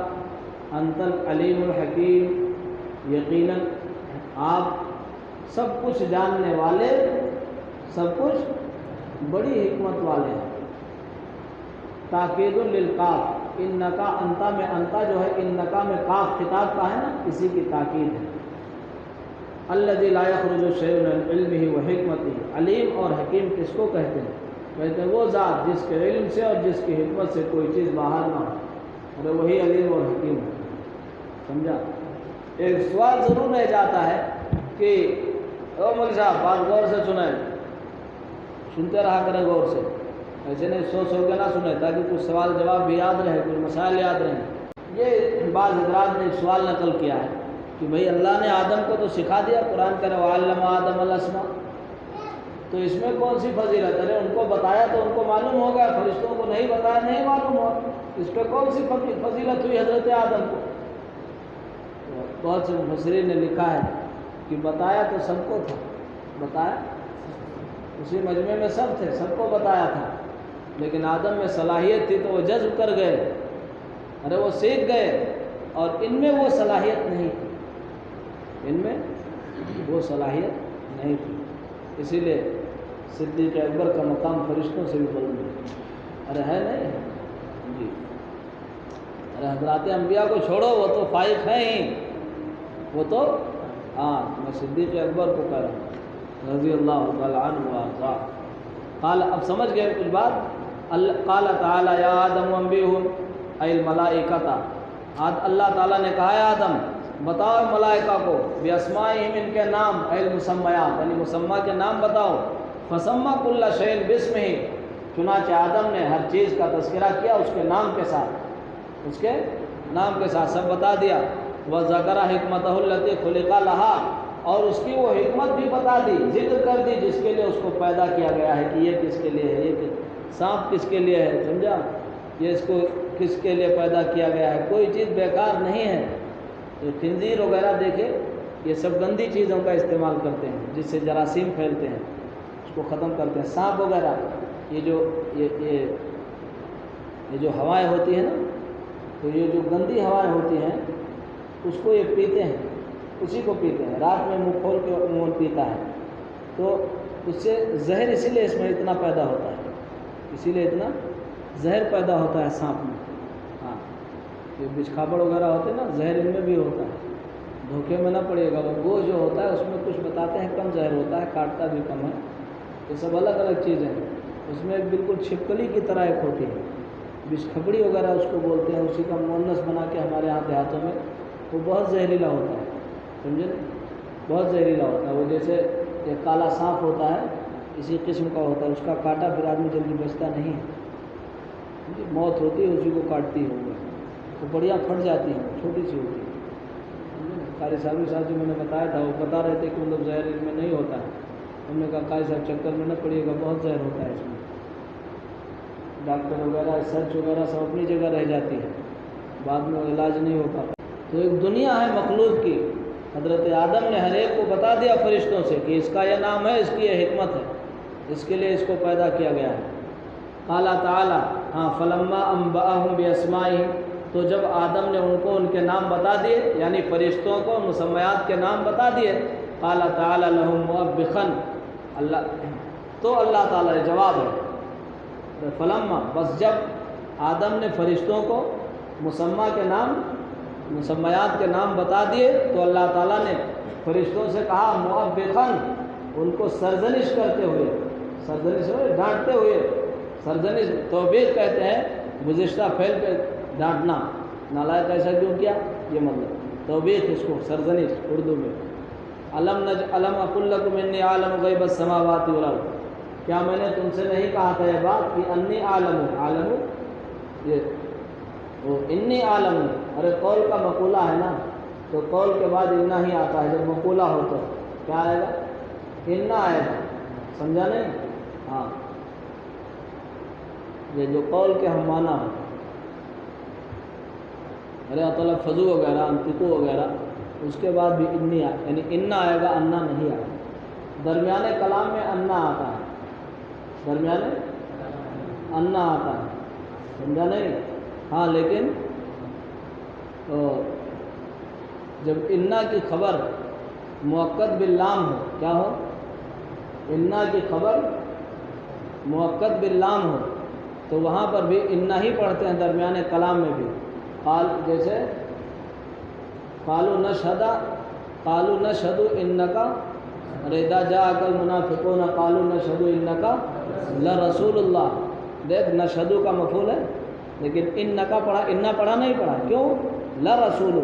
انت العلیم الحکیم، یقیناً آپ سب کچھ جاننے والے، سب کچھ بڑی حکمت والے ہیں۔ تاکید للقاف، انکا انتا میں انتا جو ہے انکا میں قاف خطاب کا ہے نا، اسی کی تاکید ہے۔ الذی لا یخرج الشیء من علمہ وحکمتہ، علیم اور حکیم کس کو کہتے ہیں؟ کہتے ہیں وہ ذات جس کے علم سے اور جس کی حکمت سے کوئی چیز باہر نہ ہو، اور وہی علیم اور حکیم ہے۔ سمجھا؟ ایک سوال ضرور رہ جاتا ہے کہ او مول صاحب بات غور سے سنیں، سنتے رہا کریں غور سے، ایسے نہیں سو کے نہ سنیں تاکہ کچھ سوال جواب بھی یاد رہے، کچھ مسائل یاد رہیں۔ یہ بعض حضرات نے ایک سوال نقل کیا ہے کہ بھئی اللہ نے آدم کو تو سکھا دیا، قرآن کہہ رہا وَعَلَّمَ آدَمَ الْأَسْمَاءَ، تو اس میں کون سی فضیلت ہے؟ ان کو بتایا تو ان کو معلوم ہو گیا، فرشتوں کو نہیں بتایا نہیں معلوم ہوا، اس پہ کون سی فضیلت ہوئی حضرت آدم کو؟ بہت سے مفسرین نے لکھا ہے کہ بتایا تو سب کو تھا، بتایا اسی مجمع میں سب تھے، سب کو بتایا تھا، لیکن آدم میں صلاحیت تھی تو وہ جذب کر گئے، ارے وہ سیکھ گئے، اور ان میں وہ صلاحیت نہیں تھی، ان میں وہ صلاحیت نہیں تھی، اسی لیے صدیق اکبر کا مقام فرشتوں سے بھی بلند ہے۔ ارے ہے نہیں جی، ارے حضرات انبیاء کو چھوڑو، وہ تو فائق ہیں ہی، وہ تو ہاں، میں صدیق اکبر کو کہہ رہا ہوں رضی اللہ تعالیٰ عنہ وارضاہ۔ قال، اب سمجھ گئے کچھ بات؟ قال تعالیٰ یا آدم انبئہم ای الملائکۃ، اللہ تعالیٰ نے کہا ہے آدم بتاؤ ملائکہ کو باسمائہم، ان کے نام، ای المسمیات یعنی مسمى کے نام بتاؤ۔ فسمى کل شیء باسمہ، چنانچہ آدم نے ہر چیز کا تذکرہ کیا اس کے نام کے ساتھ، اس کے نام کے ساتھ سب بتا دیا۔ وذکر حکمتہ التی خلق لہا، اور اس کی وہ حکمت بھی بتا دی، ذکر کر دی جس کے لیے اس کو پیدا کیا گیا ہے، کہ یہ کس کے لیے ہے، یہ سانپ کس کے لیے ہے، سمجھا، یہ اس کو کس کے لیے پیدا کیا گیا ہے، کوئی چیز بیکار نہیں ہے۔ تو خنزیر وغیرہ دیکھے یہ سب گندی چیزوں کا استعمال کرتے ہیں جس سے جراثیم پھیلتے ہیں، اس کو ختم کرتے ہیں۔ سانپ وغیرہ یہ جو ہوائیں ہوتی ہیں نا، تو یہ جو گندی ہوائیں ہوتی ہیں اس کو یہ پیتے ہیں، اسی کو پیتے ہیں، رات میں منہ کھول کے منہ پیتا ہے، تو اس سے زہر اسی لیے اس میں اتنا پیدا ہوتا ہے، اسی لیے اتنا زہر پیدا ہوتا ہے سانپ میں۔ ہاں، یہ بچھکاپڑ وغیرہ ہوتے ہیں نا، زہر ان میں بھی ہوتا ہے، دھوکے میں نہ پڑے گا۔ وہ گوشت جو ہوتا ہے اس میں کچھ بتاتے ہیں کم زہر ہوتا ہے، کاٹتا بھی کم ہے، یہ سب الگ الگ چیزیں ہیں۔ اس میں بالکل چھپکلی کی طرح ایک ہوتی ہے، بچھکپڑی وغیرہ اس کو بولتے ہیں، اسی کا مؤنث بنا کے ہمارے ہاں دیہاتوں میں، وہ بہت زہریلا ہوتا ہے، سمجھے، بہت زہریلا ہوتا ہے۔ وہ جیسے ایک کالا سانپ ہوتا ہے اسی قسم کا ہوتا ہے، اس کا کاٹا پھر آدمی جلدی بچتا نہیں ہے، موت ہوتی ہے اسی کو کاٹتی ہے، وہ بڑھیا پھٹ جاتی ہے، چھوٹی سی ہوتی ہے۔ قاری صاحب جو میں نے بتایا تھا وہ بتا رہے تھے کہ مطلب زہر ان میں نہیں ہوتا ہے، ہم نے کہا قاری صاحب چکر میں نہ پڑیے گا، بہت زہر ہوتا ہے اس میں، ڈاکٹر وغیرہ سرچ وغیرہ سب اپنی جگہ رہ جاتی ہے، بعد میں علاج نہیں ہو پاتا۔ تو ایک دنیا ہے مخلوق کی، حضرت آدم نے ہر ایک کو بتا دیا فرشتوں سے کہ اس کا یہ نام ہے، اس کی یہ حکمت ہے، اس کے لیے اس کو پیدا کیا گیا ہے۔ قال تعالیٰ، ہاں، فلما انبأہم باسمائہم، تو جب آدم نے ان کو ان کے نام بتا دیے، یعنی فرشتوں کو مسمیات کے نام بتا دیے، قال تعالیٰ لہم موبخاً، تو اللہ تعالیٰ نے جواب ہے فلما، بس جب آدم نے فرشتوں کو مسمہ کے نام، مسمیات کے نام بتا دیے، تو اللہ تعالیٰ نے فرشتوں سے کہا موبخاً، ان کو سرزنش کرتے ہوئے، سرزنش ہوئے ڈانٹتے ہوئے، سرزنش توبیخ کہتے ہیں گزشتہ فعل پہ ڈانٹنا، نالائق ایسا کیوں کیا، یہ مطلب توبیخ، اس کو سرزنش اردو میں۔ الم اقل لکم انی عالم غیب السماوات والارض، کیا میں نے تم سے نہیں کہا تھا یہ بات کہ انی عالم، عالم یہ وہ انی عالم، ارے قول کا مقولہ ہے نا، تو قول کے بعد انا ہی آتا ہے، جب مقولہ ہو تو کیا آئے گا، انا آئے گا، سمجھا نہیں؟ ہاں، یہ جو قول کے ہم معنی ہیں، ارے اطلب فضو وغیرہ، انتقو وغیرہ، اس کے بعد بھی انی آئے، یعنی انا آئے گا، انا نہیں آئے گا، درمیانے کلام میں انا آتا ہے، درمیانے انا آتا ہے، سمجھا نہیں؟ ہاں لیکن جب انا کی خبر مؤکد باللام ہو، کیا ہو؟ انا کی خبر مؤکد باللام ہو تو وہاں پر بھی انا ہی پڑھتے ہیں درمیانے کلام میں بھی. قال جیسے قالوا نشهد انک اذا جاءك المنافقون قالوا نشهد انک لرسول اللہ. دیکھ نشهد کا مفعول ہے لیکن انک پڑھا، انا پڑھا نہیں پڑھا، کیوں؟ لرسول.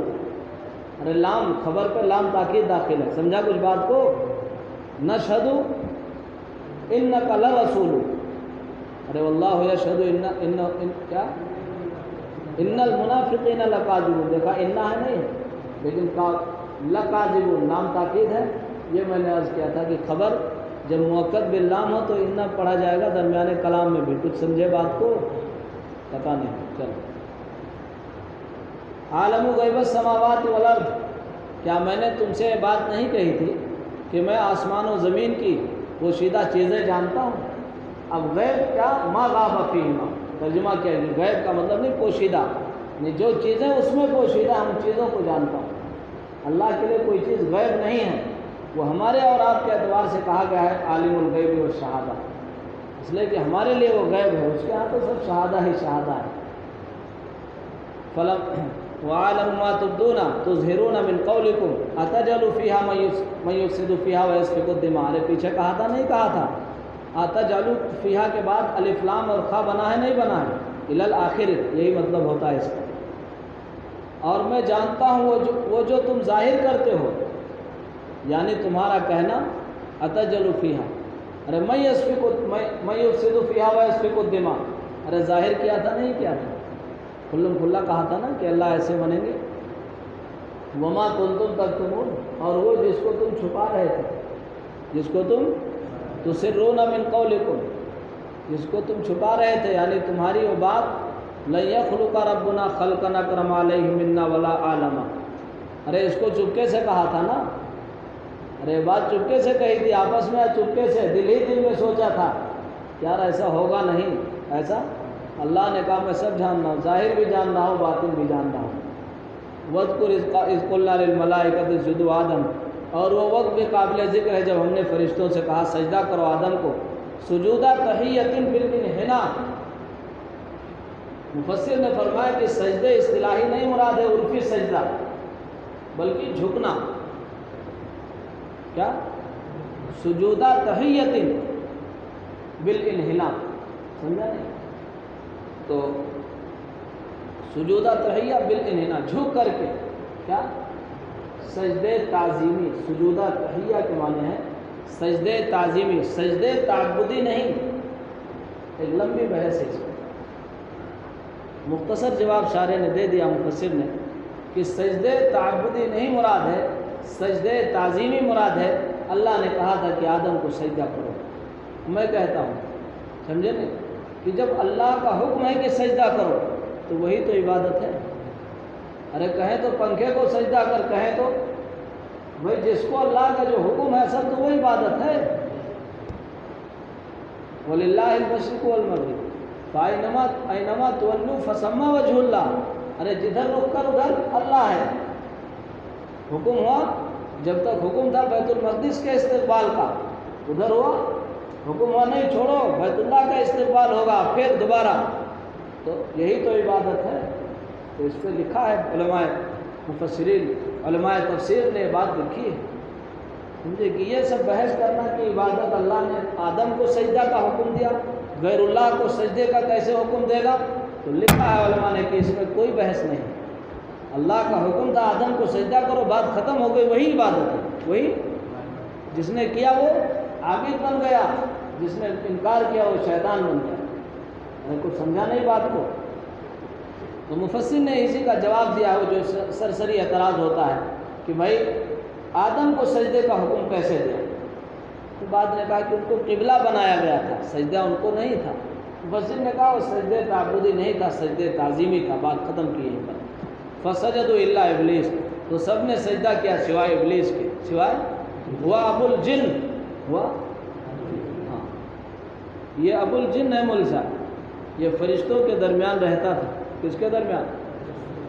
ارے لام خبر پہ لام تاکید داخل ہے، سمجھا کچھ بات کو؟ نشهد انک لرسول. ارے واللہ یشهد ان کیا ان المنافقین لکاذبون. دیکھا انا ہے نہیں لیکن لکاذبون نام تاکید ہے. یہ میں نے عرض کیا تھا کہ خبر جب مؤکد باللام ہو تو انا پڑھا جائے گا درمیانے کلام میں بھی. کچھ سمجھے بات کو؟ پتا نہیں. چلو. عالم غیب السماوات والارض. کیا میں نے تم سے بات نہیں کہی تھی کہ میں آسمان و زمین کی پوشیدہ چیزیں جانتا ہوں؟ اب غیب کیا؟ ما غاب فیہما. ترجمہ کیا ہے؟ غیب کا مطلب نہیں پوشیدہ، یعنی جو چیزیں اس میں پوشیدہ ہم چیزوں کو جانتا ہوں. اللہ کے لیے کوئی چیز غیب نہیں ہے. وہ ہمارے اور آپ کے اعتبار سے کہا گیا ہے عالم الغیب والشہادہ، اس لیے کہ ہمارے لیے وہ غیب ہے، اس کے ہاں تو سب شہادہ ہی شہادہ ہے. وَعَلَمُ مَا تُبْدُونَ تُظْهِرُونَ مِنْ قَوْلِكُمْ أَتَجْعَلُ فِيهَا مَن يُفْسِدُ فِيهَا وَيَسْفِكُ الدِّمَاءَ. ارے پیچھے کہا تھا نہیں کہا تھا؟ أَتَجْعَلُ فِيهَا کے بعد الف لام اور خا بنا ہے نہیں بنا ہے؟ الی الآخر، یہی مطلب ہوتا ہے اس کا. اور میں جانتا ہوں وہ جو تم ظاہر کرتے ہو، یعنی تمہارا کہنا أَتَجْعَلُ فِيهَا. ارے مَن يُفْسِدُ فِيهَا وَيَسْفِكُ الدِّمَاءَ. ارے ظاہر کیا تھا نہیں کیا تھا؟ کھلم کھلا کہا تھا نا کہ اللہ ایسے بنیں گے. وما کنتم تکتمون. اور وہ جس کو تم چھپا رہے تھے، جس کو تم تسرون من قولکم، جس کو تم چھپا رہے تھے، یعنی تمہاری وہ بات لن یخلق ربنا خلقا اکرم علیہ منا ولا عالما. ارے اس کو چپکے سے کہا تھا نا، ارے بات چپکے سے کہی تھی آپس میں، چپکے سے دل ہی دل میں سوچا تھا یار ایسا ہوگا نہیں. ایسا اللہ نے کہا میں سب جان رہا ہوں، ظاہر بھی جان رہا ہوں، باطن بھی جان رہا ہوں. وَاذْكُرْ إِذْ قُلْنَا لِلْمَلَائِكَةِ اسْجُدُوا آدَمَ. اور وہ وقت بھی قابل ذکر ہے جب ہم نے فرشتوں سے کہا سجدہ کرو آدم کو. سجودہ تحیۃ بالانحناء. مفسر نے فرمایا کہ سجدے اصطلاحی نہیں مراد ہے عرفی سجدہ، بلکہ جھکنا. کیا؟ سجودہ تحیۃ بالانحناء. سمجھا نہیں؟ تو سجودہ تحیہ بالانحناء، جھک کر کے. کیا؟ سجدے تعظیمی. سجودہ تحیہ کے معنی ہے سجدے تعظیمی، سجدے تعبدی نہیں. ایک لمبی بحث ہے اس میں، مختصر جواب شارح نے دے دیا مفسر نے کہ سجدے تعبدی نہیں مراد ہے، سجدے تعظیمی مراد ہے. اللہ نے کہا تھا کہ آدم کو سجدہ کرو. میں کہتا ہوں سمجھے نہیں کہ جب اللہ کا حکم ہے کہ سجدہ کرو تو وہی تو عبادت ہے. ارے کہیں تو پنکھے کو سجدہ کر، کہیں تو بھائی جس کو اللہ کا جو حکم ہے سب تو وہ عبادت ہے. وَلِلَّهِ الْمَشْرِقُ وَالْمَغْرِبُ فَأَيْنَمَا تُوَلُّوا فَثَمَّ وَجْهُ اللَّهِ. ارے جدھر رخ کر ادھر اللہ ہے. حکم ہوا، جب تک حکم تھا بیت المقدس کے استقبال کا، ادھر ہوا. حکم ہوا نہیں چھوڑو بیت اللہ کا استقبال ہوگا پھر دوبارہ، تو یہی تو عبادت ہے. تو اس پہ لکھا ہے علماء مفسرین، علماء تفسیر نے بات لکھی ہے سمجھے کہ یہ سب بحث کرنا کہ عبادت اللہ نے آدم کو سجدہ کا حکم دیا، غیر اللہ کو سجدے کا کیسے حکم دے گا؟ تو لکھا ہے علماء نے کہ اس میں کوئی بحث نہیں. اللہ کا حکم تھا آدم کو سجدہ کرو، بات ختم ہو گئی، وہی عبادت ہے. وہی جس نے کیا وہ عابد بن گیا، جس نے انکار کیا وہ شیطان بن گیا. کچھ سمجھا نہیں بات کو؟ تو مفسر نے اسی کا جواب دیا ہے جو سرسری اعتراض ہوتا ہے کہ بھائی آدم کو سجدے کا حکم کیسے دیا؟ تو بعد نے کہا کہ ان کو قبلہ بنایا گیا تھا، سجدہ ان کو نہیں تھا. مفسر نے کہا وہ سجدے تعبدی نہیں تھا، سجدے تعظیمی تھا. بات ختم کی ہے. فسجدوا الا ابلیس. تو سب نے سجدہ کیا سوائے ابلیس کے. سوائے ہوا ابو الجن، ہوا؟ ہاں، یہ ابو الجن ہے مول صاحب، یہ فرشتوں کے درمیان رہتا تھا۔ کس کے درمیان؟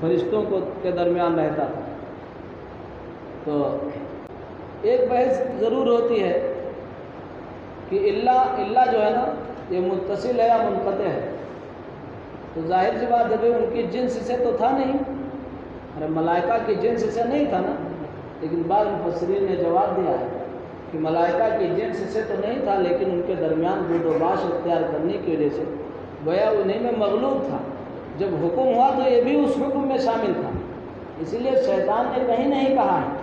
فرشتوں کے درمیان رہتا تھا۔ تو ایک بحث ضرور ہوتی ہے کہ اللہ جو ہے نا یہ متصل ہے یا منقطع ہے؟ تو ظاہر سی بات ہے بھائی ان کی جنس سے تو تھا نہیں، ارے ملائکہ کی جنس سے نہیں تھا نا، لیکن بعض مفسرین نے جواب دیا ہے کہ ملائکہ کی جنس سے تو نہیں تھا، لیکن ان کے درمیان بود و باش اختیار کرنے کی وجہ سے گویا انہیں میں مغلوب تھا۔ جب حکم ہوا تو یہ بھی اس حکم میں شامل تھا، اسی لیے شیطان نے کہیں نہیں کہا ہے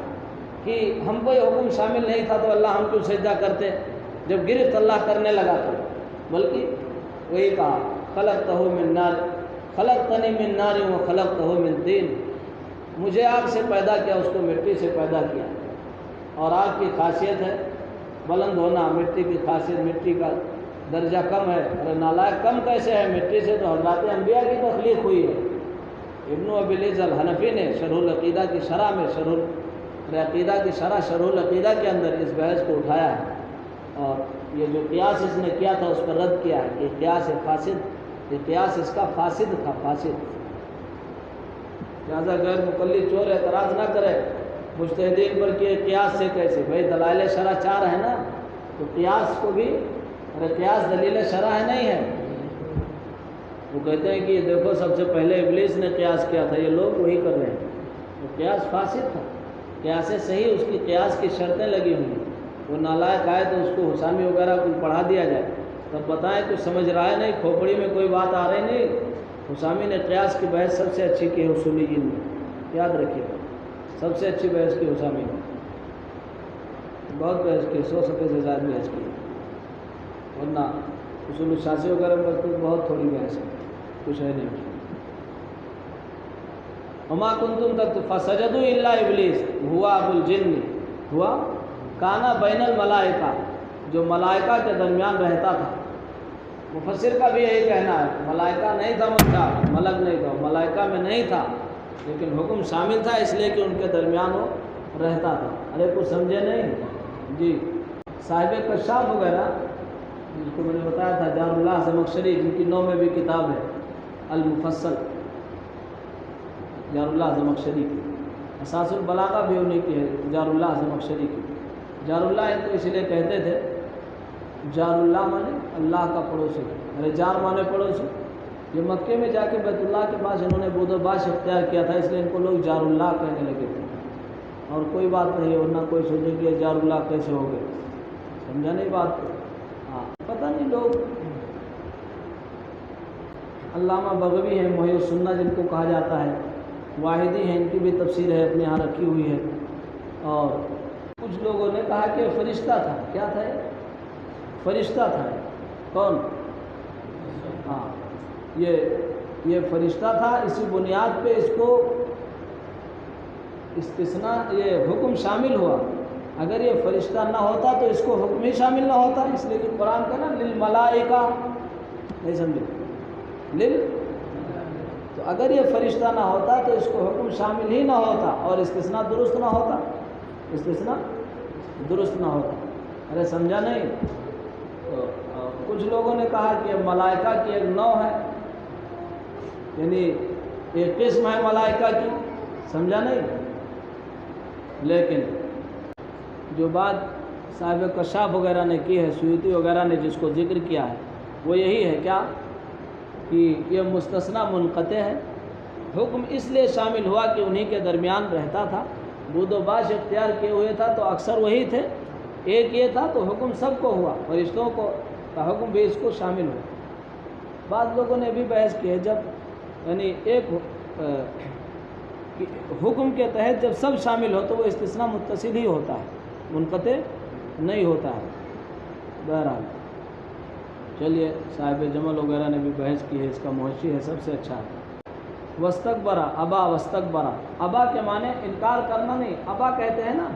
کہ ہم کو یہ حکم شامل نہیں تھا تو اللہ ہم کو سجدہ کرتے، جب گرفت اللہ کرنے لگا تو، بلکہ وہی کہا خلقتہ من نار خلقتنی من نار و خلقتہ من طین، مجھے آگ سے پیدا کیا، اس کو مٹی سے پیدا کیا، اور آگ کی خاصیت ہے بلند ہونا، مٹی کی خاصیت، مٹی کا درجہ کم ہے۔ ارے نالائق کم کیسے ہے؟ مٹی سے تو حضرات انبیاء کی تخلیق ہوئی ہے۔ ابن ابی العز الحنفی نے شرح العقیدہ کی شرح میں عقیدہ کی شرح العقیدہ کے اندر اس بحث کو اٹھایا ہے، اور یہ جو قیاس اس نے کیا تھا اس پر رد کیا ہے کہ قیاس فاسد، یہ قیاس اس کا فاسد تھا، فاسد۔ لہٰذا غیر مقلد چور اعتراض نہ کرے مجتہدین پر کہ قیاس سے کیسے، بھائی دلائل شرع 4 ہے نا، تو قیاس کو بھی، ارے قیاس دلیل شرع ہے نہیں ہے؟ وہ کہتے ہیں کہ یہ دیکھو سب سے پہلے ابلیس نے قیاس کیا تھا، یہ لوگ وہی کر رہے ہیں، تو قیاس فاسد تھا۔ قیاس صحیح اس کی قیاس کی شرطیں لگی ہوئی ہیں، وہ نالائق آئے تو اس کو حسامی وغیرہ کو پڑھا دیا جائے، تب بتائیں کچھ سمجھ رہا ہے نہیں، کھوپڑی میں کوئی بات آ رہی نہیں۔ حسامی نے قیاس کی بحث سب سے اچھی کی ہے اصولیین میں، یاد رکھیے گا، سب سے اچھی بحث کی حسامی نے، بہت بحث کی، 100 صفحے سے زیادہ بحث کی، ورنہ اصول الشاسی وغیرہ میں بہت تھوڑی بحث ہے، کچھ ہے نہیں۔ وما کنتم تک فسجدوا الا ابلیس ہوا ابو الجن ہوا کانا بین الملائکہ، جو ملائکہ کے درمیان رہتا تھا۔ مفسر کا بھی یہی کہنا ہے، ملائکہ نہیں تھا، ملک نہیں تھا، ملائکہ میں نہیں تھا، لیکن حکم شامل تھا اس لیے کہ ان کے درمیان وہ رہتا تھا۔ ارے کچھ سمجھے نہیں؟ جی، صاحب کشاف وغیرہ جس کو میں نے بتایا تھا، جار اللہ زمخشری، جن کی 9 میں بھی کتاب ہے المفصل، جار اللہ زمخشری کی، اساس البلاغہ بھی انہیں کی ہے، جار اللہ زمخشری کی۔ جار اللہ ان کو اس لیے کہتے تھے، جار اللہ مانے اللہ کا پڑوسی، ارے جار مانے پڑوسی۔ یہ مکے میں جا کے بیت اللہ کے پاس انہوں نے بود و باش اختیار کیا تھا، اس لیے ان کو لوگ جار اللہ کہنے لگے تھے، اور کوئی بات نہیں ہے، ورنہ کوئی سوچے کہ جار اللہ کیسے ہو گئے، سمجھا نہیں بات کو؟ ہاں، پتہ نہیں لوگ۔ علامہ بغوی ہیں محی السنہ جن کو کہا جاتا ہے، واحدی ہیں، ان کی بھی تفسیر ہے اپنے یہاں رکھی ہوئی ہے، اور کچھ لوگوں نے کہا کہ فرشتہ تھا۔ کیا تھا یہ؟ فرشتہ تھا۔ کون؟ ہاں، یہ فرشتہ تھا، اسی بنیاد پہ اس کو استثناء، یہ حکم شامل ہوا۔ اگر یہ فرشتہ نہ ہوتا تو اس کو حکم ہی شامل نہ ہوتا، اس لیے کہ قرآن کا نا للملائکہ، نہیں سمجھے، تو اگر یہ فرشتہ نہ ہوتا تو اس کو حکم شامل ہی نہ ہوتا، اور استثناء درست نہ ہوتا، استثناء درست نہ ہوتا۔ ارے سمجھا نہیں؟ تو کچھ لوگوں نے کہا کہ ملائکہ کی ایک نوع ہے، یعنی ایک قسم ہے ملائکہ کی، سمجھا نہیں؟ لیکن جو بات صاحب کشاف وغیرہ نے کی ہے، سیوطی وغیرہ نے جس کو ذکر کیا ہے، وہ یہی ہے کیا کہ یہ مستثنیٰ منقطع ہے، حکم اس لیے شامل ہوا کہ انہی کے درمیان رہتا تھا، بود و باش اختیار کیے ہوئے تھا تو اکثر وہی تھے، ایک یہ تھا تو حکم سب کو ہوا، فرشتوں کو کا حکم بھی اس کو شامل ہوا۔ بعض لوگوں نے بھی بحث کی ہے، جب یعنی ایک حکم کے تحت جب سب شامل ہو تو وہ استثناء متصل ہی ہوتا ہے، منقطع نہیں ہوتا ہے۔ بہرحال چلیے، صاحب جمل وغیرہ نے بھی بحث کی ہے، اس کا محشی ہے سب سے اچھا ہے۔ وستکبرا، ابا وستکبرا، ابا کے معنی انکار کرنا نہیں، ابا کہتے ہیں نا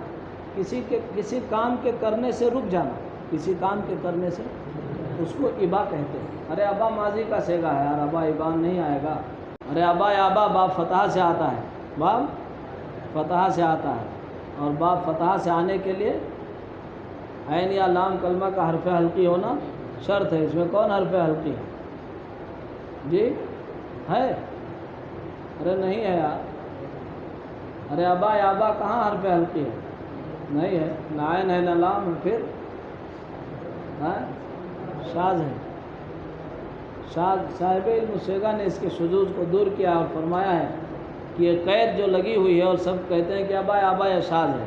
کسی کام کے کرنے سے رک جانا، کسی کام کے کرنے سے، اس کو ابا کہتے ہیں۔ ارے ابا ماضی کا صیغہ ہے یار، ابا ابان نہیں آئے گا۔ ارے ابا یا ابا، باب فتح سے آتا ہے، باب فتح سے آتا ہے، اور باب فتح سے آنے کے لیے عین یا لام کلمہ کا حرف حلقی ہونا شرط ہے. اس میں کون حرف حلقی ہے؟ جی ہے؟ ارے نہیں ہے یار. ارے ابا یا ابا کہاں حرف حلقی ہے؟ نہیں ہے. نہ عین ہے نہ لام ہے. پھر شاذ ہے. شاذ صاحب علم سیگا نے اس کے شذوذ کو دور کیا اور فرمایا ہے کہ یہ قید جو لگی ہوئی ہے اور سب کہتے ہیں کہ ابا آبا یا شاذ ہے.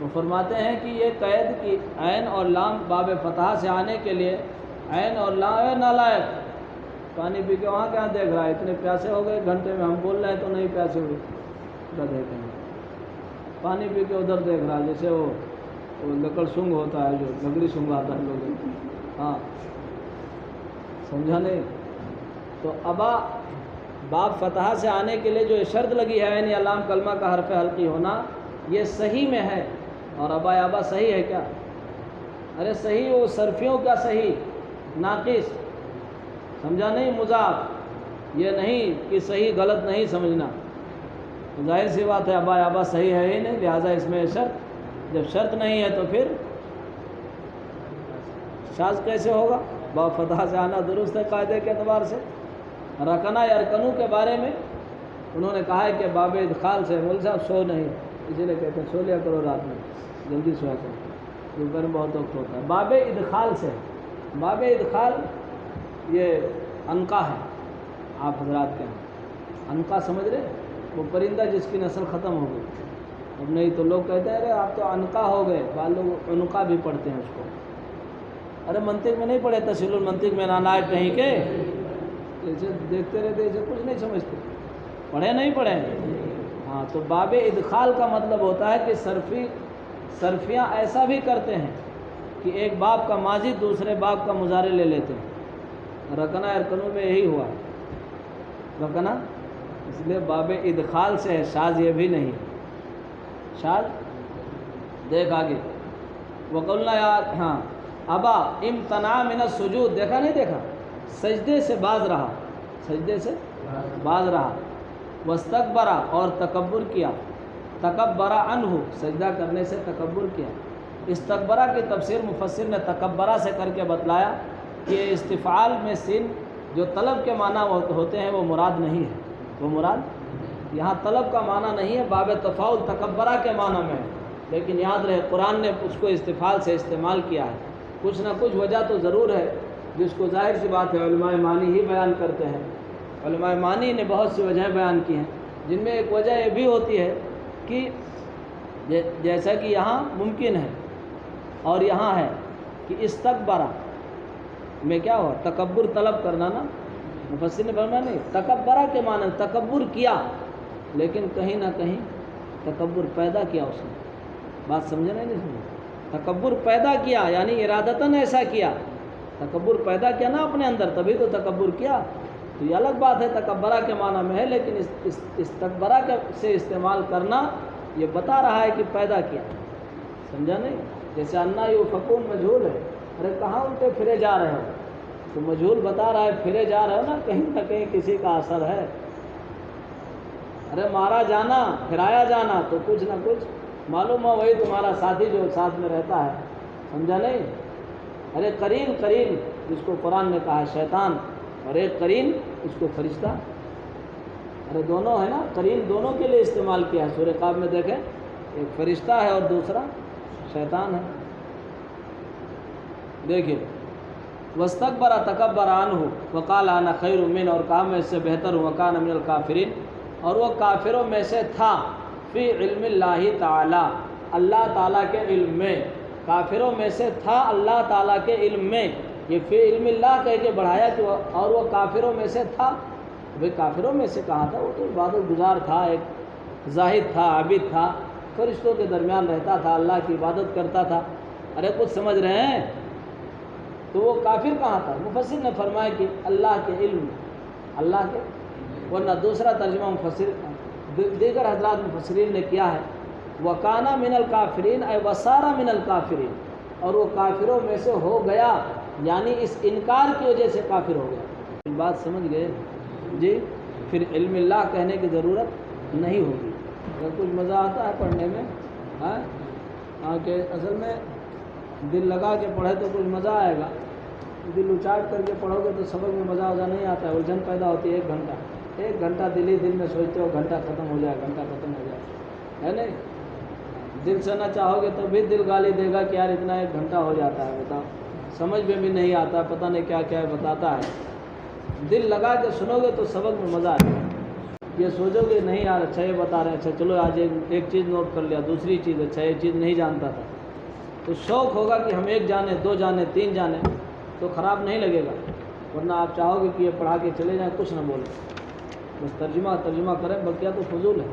وہ فرماتے ہیں کہ یہ قید کی عین اور لام باب فتحہ سے آنے کے لیے عین اور لام نالائق. پانی پی کے وہاں کہاں دیکھ رہا ہے؟ اتنے پیاسے ہو گئے گھنٹے میں. ہم بول رہے ہیں تو نہیں پیاسے ہوئے. ادھر دیکھیں پانی پی کے ادھر دیکھ رہا ہے جیسے وہ لکڑ سنگ ہوتا ہے جو لکڑی سنگ آتا ہے لوگ. ہاں سمجھا نہیں؟ تو ابا باب فتحہ سے آنے کے لیے جو شرط لگی ہے عین یا لام کلمہ کا حرف حلقی ہونا یہ صحیح میں ہے. اور ابا یا ابا صحیح ہے کیا؟ ارے صحیح وہ صرفیوں کا صحیح ناقص. سمجھا نہیں؟ مضاف. یہ نہیں کہ صحیح غلط نہیں سمجھنا. ظاہر سی بات ہے ابا یا ابا صحیح ہے ہی نہیں. لہٰذا اس میں شرط، جب شرط نہیں ہے تو پھر شاذ کیسے ہوگا؟ باب فتحہ سے آنا درست ہے قاعدے کے اعتبار سے. رکنا یا رکنو کے بارے میں انہوں نے کہا ہے کہ باب ادخال سے. مول صاحب سو نہیں، اسی لیے کہتے ہیں سو لیا کرو رات میں، جلدی سویا کرو، دوپہر میں بہت وقت ہوتا ہے. باب ادخال سے، باب ادخال یہ عنقا ہے آپ حضرات کے یہاں. عنقا سمجھ رہے؟ وہ پرندہ جس کی نسل ختم ہو گئی. اب نہیں تو لوگ کہتے ہیں ارے آپ تو عنقا ہو گئے. بعض لوگ عنقا بھی پڑھتے ہیں اس کو. ارے منطق میں نہیں پڑھے، تسہیل المنطق میں نالائق کہیں کے ایسے دیکھتے رہتے، ایسے کچھ نہیں سمجھتے. پڑھے نہیں پڑھے؟ ہاں. تو باب ادخال کا مطلب ہوتا ہے کہ صرفیاں ایسا بھی کرتے ہیں کہ ایک باب کا ماضی دوسرے باب کا مضارع لے لیتے ہیں. رکنا ارکنو میں یہی ہوا رکنا، اس لیے باب ادخال سے ہے. شاذ یہ بھی نہیں. شاذ دیکھ آگے وقلنا یار. ہاں ابا امتنع من السجود، دیکھا نہیں دیکھا؟ سجدے سے باز رہا، سجدے سے باز رہا. واستکبرا اور تکبر کیا. تکبرا عنہ سجدہ کرنے سے تکبر کیا. استکبرا کی تفسیر مفسر نے تکبرا سے کر کے بتلایا کہ استفعال میں سین جو طلب کے معنی ہوتے ہیں وہ مراد نہیں ہے. وہ مراد یہاں طلب کا معنی نہیں ہے، باب تفاعل تکبرا کے معنی میں ہے. لیکن یاد رہے قرآن نے اس کو استفعال سے استعمال کیا ہے. کچھ نہ کچھ وجہ تو ضرور ہے جس کو ظاہر سی بات ہے علماء معنی ہی بیان کرتے ہیں. علماء معنی نے بہت سی وجہیں بیان کی ہیں، جن میں ایک وجہ یہ بھی ہوتی ہے کہ جیسا کہ یہاں ممکن ہے اور یہاں ہے کہ استکبرا میں کیا ہوا؟ تکبر طلب کرنا نا. مفسر نے فرمایا نہیں، تکبرا کے معنی تکبر کیا، لیکن کہیں نہ کہیں تکبر پیدا کیا اس نے. بات سمجھے نہیں سمجھے؟ تکبر پیدا کیا یعنی ارادتاً ایسا کیا. تکبر پیدا کیا نا اپنے اندر، تبھی تو تکبر کیا. تو یہ الگ بات ہے تکبرا کے معنی میں ہے، لیکن استکبرا سے استعمال کرنا یہ بتا رہا ہے کہ پیدا کیا. سمجھا نہیں؟ جیسے انا یوفکون مجہول ہے. ارے کہاں الٹے پھرے جا رہے ہو؟ تو مجہول بتا رہا ہے پھرے جا رہے ہو نا، کہیں نہ کہیں کسی کا اثر ہے. ارے مارا جانا، پھرایا جانا، تو کچھ نہ کچھ معلوم ہو وہی تمہارا ساتھی جو ساتھ میں رہتا ہے. سمجھا نہیں؟ ارے قرین، قرین جس کو قرآن نے کہا ہے شیطان، اور ایک قرین اس کو فرشتہ. ارے دونوں ہے نا، قرین دونوں کے لیے استعمال کیا ہے. سورہ قاف میں دیکھیں ایک فرشتہ ہے اور دوسرا شیطان ہے. دیکھیے واستکبر تکبر عنہ وقال انا خیر من، اور کہا میں اس سے بہتر ہوں. وکان من الکافرین، اور وہ کافروں میں سے تھا. فی علم اللہ تعالی، اللہ تعالیٰ کے علم میں. کافروں میں سے تھا اللہ تعالیٰ کے علم میں. یہ فی علم اللہ کہہ کے بڑھایا کہ اور وہ کافروں میں سے تھا. بھئی کافروں میں سے کہاں تھا؟ وہ تو عبادت گزار تھا، ایک زاہد تھا، عابد تھا، فرشتوں کے درمیان رہتا تھا، اللہ کی عبادت کرتا تھا. ارے کچھ سمجھ رہے ہیں؟ تو وہ کافر کہاں تھا؟ مفسر نے فرمایا کہ اللہ کے علم، اللہ کے. ورنہ دوسرا ترجمہ مفسر دیگر حضرات مفسرین نے کیا ہے وَكَانَ مِنَ الْكَافِرِينَ اَيْ وَصَارَ مِنَ الْكَافِرِينَ، اور وہ کافروں میں سے ہو گیا، یعنی اس انکار کی وجہ سے کافر ہو گیا. بات سمجھ گئے جی؟ پھر علم اللہ کہنے کی ضرورت نہیں ہوگی. اگر کچھ مزہ آتا ہے پڑھنے میں ہاں کہ اصل میں دل لگا کے پڑھے تو کچھ مزہ آئے گا، دل اچاٹ کر کے پڑھو گے تو سبق میں مزہ نہیں آتا ہے، الجھن پیدا ہوتی ہے۔ 1 گھنٹہ دل ہی دل میں سوچتے ہو گھنٹہ ختم ہو جائے، گھنٹہ ختم ہو جائے، ہے نہیں؟ دل سے نہ چاہو گے تو بھی دل گالی دے گا کہ یار اتنا 1 گھنٹہ ہو جاتا ہے، بتاؤ، سمجھ میں بھی نہیں آتا، پتہ نہیں کیا کیا بتاتا ہے۔ دل لگا کے سنو گے تو سبق میں مزہ آئے گا۔ یہ سوچو گے نہیں یار اچھا یہ بتا رہے ہیں، اچھا چلو آج ایک چیز نوٹ کر لیا، دوسری چیز، اچھا یہ چیز نہیں جانتا تھا، تو شوق ہوگا کہ ہم 1 جانیں، 2 جانیں، 3 جانیں، تو خراب نہیں لگے گا۔ ورنہ آپ چاہو گے کہ یہ پڑھا کے چلے جائیں، کچھ نہ بولیں، بس ترجمہ کریں، بقیہ تو فضول ہے۔